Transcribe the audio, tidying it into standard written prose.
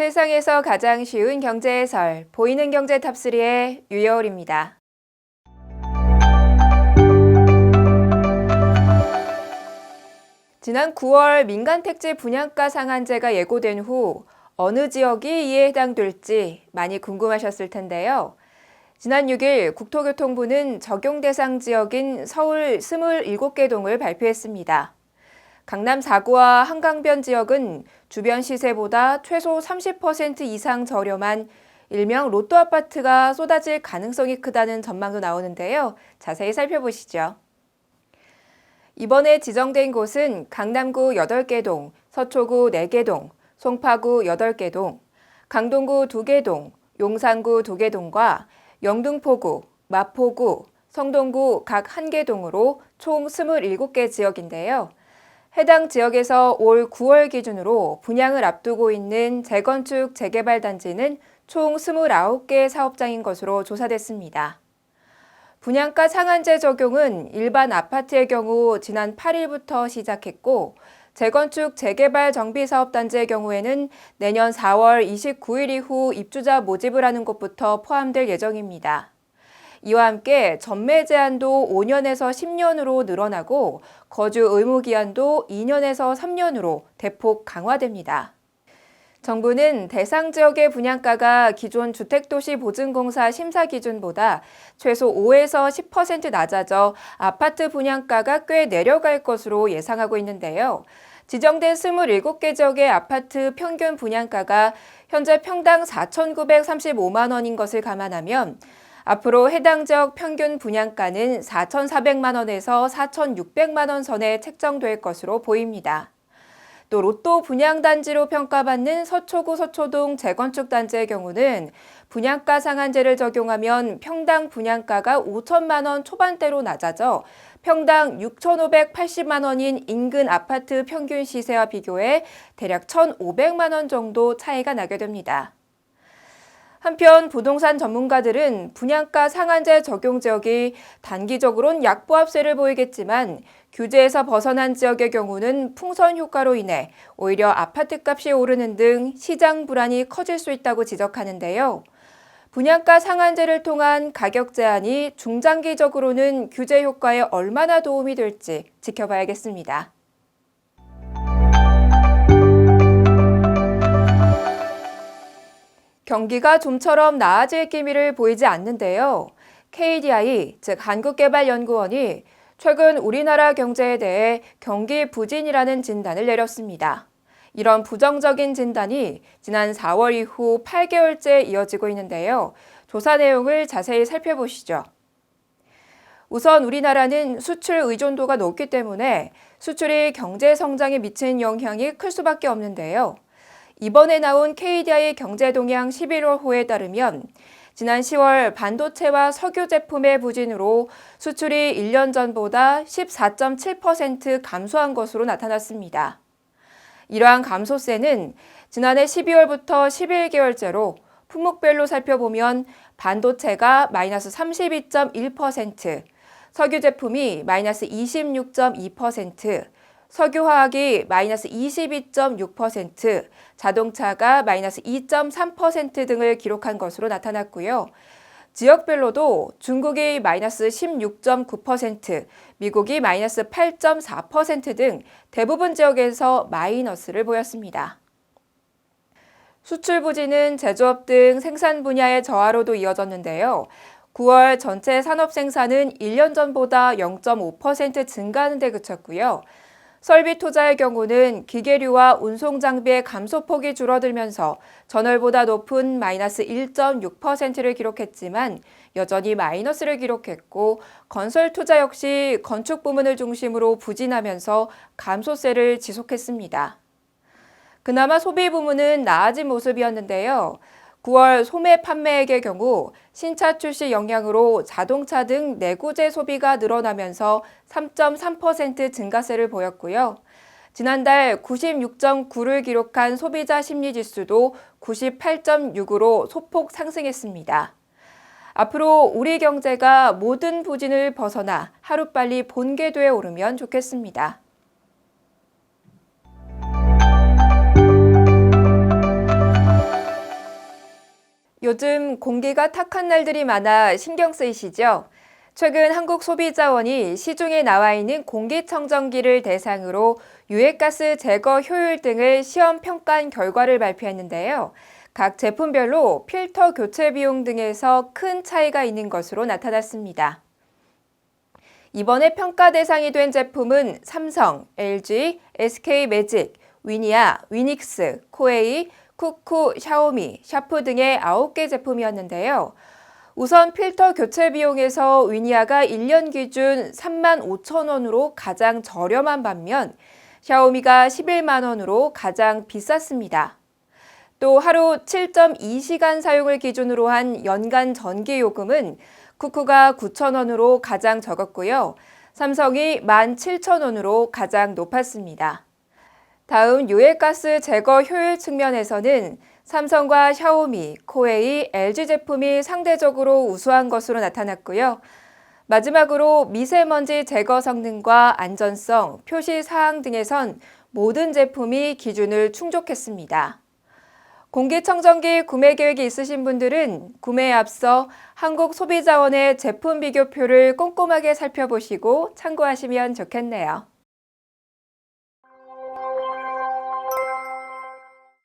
세상에서 가장 쉬운 경제 해설, 보이는 경제 탑3의 유여울입니다. 지난 9월 민간 택지 분양가 상한제가 예고된 후 어느 지역이 이에 해당될지 많이 궁금하셨을 텐데요. 지난 6일 국토교통부는 적용 대상 지역인 서울 27개 동을 발표했습니다. 강남 4구와 한강변 지역은 주변 시세보다 최소 30% 이상 저렴한 일명 로또 아파트가 쏟아질 가능성이 크다는 전망도 나오는데요. 자세히 살펴보시죠. 이번에 지정된 곳은 강남구 8개 동, 서초구 4개 동, 송파구 8개 동, 강동구 2개 동, 용산구 2개 동과 영등포구, 마포구, 성동구 각 1개 동으로 총 27개 지역인데요. 해당 지역에서 올 9월 기준으로 분양을 앞두고 있는 재건축, 재개발 단지는 총 29개 사업장인 것으로 조사됐습니다. 분양가 상한제 적용은 일반 아파트의 경우 지난 8일부터 시작했고, 재건축, 재개발 정비사업단지의 경우에는 내년 4월 29일 이후 입주자 모집을 하는 곳부터 포함될 예정입니다. 이와 함께 전매 제한도 5년에서 10년으로 늘어나고 거주 의무 기한도 2년에서 3년으로 대폭 강화됩니다. 정부는 대상 지역의 분양가가 기존 주택도시보증공사 심사 기준보다 최소 5에서 10% 낮아져 아파트 분양가가 꽤 내려갈 것으로 예상하고 있는데요. 지정된 27개 지역의 아파트 평균 분양가가 현재 평당 4,935만 원인 것을 감안하면 앞으로 해당 지역 평균 분양가는 4,400만 원에서 4,600만 원 선에 책정될 것으로 보입니다. 또 로또 분양단지로 평가받는 서초구 서초동 재건축 단지의 경우는 분양가 상한제를 적용하면 평당 분양가가 5천만 원 초반대로 낮아져 평당 6,580만 원인 인근 아파트 평균 시세와 비교해 대략 1,500만 원 정도 차이가 나게 됩니다. 한편 부동산 전문가들은 분양가 상한제 적용 지역이 단기적으론 약보합세를 보이겠지만 규제에서 벗어난 지역의 경우는 풍선 효과로 인해 오히려 아파트값이 오르는 등 시장 불안이 커질 수 있다고 지적하는데요. 분양가 상한제를 통한 가격 제한이 중장기적으로는 규제 효과에 얼마나 도움이 될지 지켜봐야겠습니다. 경기가 좀처럼 나아질 기미를 보이지 않는데요. KDI, 즉 한국개발연구원이 최근 우리나라 경제에 대해 경기 부진이라는 진단을 내렸습니다. 이런 부정적인 진단이 지난 4월 이후 8개월째 이어지고 있는데요. 조사 내용을 자세히 살펴보시죠. 우선 우리나라는 수출 의존도가 높기 때문에 수출이 경제 성장에 미치는 영향이 클 수밖에 없는데요. 이번에 나온 KDI 경제동향 11월호에 따르면 지난 10월 반도체와 석유 제품의 부진으로 수출이 1년 전보다 14.7% 감소한 것으로 나타났습니다. 이러한 감소세는 지난해 12월부터 11개월째로 품목별로 살펴보면 반도체가 마이너스 32.1%, 석유 제품이 마이너스 26.2%, 석유화학이 마이너스 22.6%, 자동차가 마이너스 2.3% 등을 기록한 것으로 나타났고요. 지역별로도 중국이 마이너스 16.9%, 미국이 마이너스 8.4% 등 대부분 지역에서 마이너스를 보였습니다. 수출 부진은 제조업 등 생산 분야의 저하로도 이어졌는데요. 9월 전체 산업 생산은 1년 전보다 0.5% 증가하는 데 그쳤고요. 설비 투자의 경우는 기계류와 운송 장비의 감소폭이 줄어들면서 전월보다 높은 마이너스 1.6%를 기록했지만 여전히 마이너스를 기록했고 건설 투자 역시 건축 부문을 중심으로 부진하면서 감소세를 지속했습니다. 그나마 소비 부문은 나아진 모습이었는데요. 9월 소매 판매액의 경우 신차 출시 영향으로 자동차 등 내구재 소비가 늘어나면서 3.3% 증가세를 보였고요. 지난달 96.9를 기록한 소비자 심리지수도 98.6으로 소폭 상승했습니다. 앞으로 우리 경제가 모든 부진을 벗어나 하루빨리 본궤도에 오르면 좋겠습니다. 요즘 공기가 탁한 날들이 많아 신경 쓰이시죠? 최근 한국소비자원이 시중에 나와 있는 공기청정기를 대상으로 유해가스 제거 효율 등을 시험 평가한 결과를 발표했는데요. 각 제품별로 필터 교체 비용 등에서 큰 차이가 있는 것으로 나타났습니다. 이번에 평가 대상이 된 제품은 삼성, LG, SK매직, 위니아, 위닉스, 코웨이, 쿠쿠, 샤오미, 샤프 등의 9개 제품이었는데요. 우선 필터 교체 비용에서 위니아가 1년 기준 3만 5천 원으로 가장 저렴한 반면 샤오미가 11만 원으로 가장 비쌌습니다. 또 하루 7.2시간 사용을 기준으로 한 연간 전기 요금은 쿠쿠가 9천 원으로 가장 적었고요. 삼성이 17,000원으로 가장 높았습니다. 다음 유해가스 제거 효율 측면에서는 삼성과 샤오미, 코웨이, LG 제품이 상대적으로 우수한 것으로 나타났고요. 마지막으로 미세먼지 제거 성능과 안전성, 표시 사항 등에선 모든 제품이 기준을 충족했습니다. 공기청정기 구매 계획이 있으신 분들은 구매에 앞서 한국소비자원의 제품 비교표를 꼼꼼하게 살펴보시고 참고하시면 좋겠네요.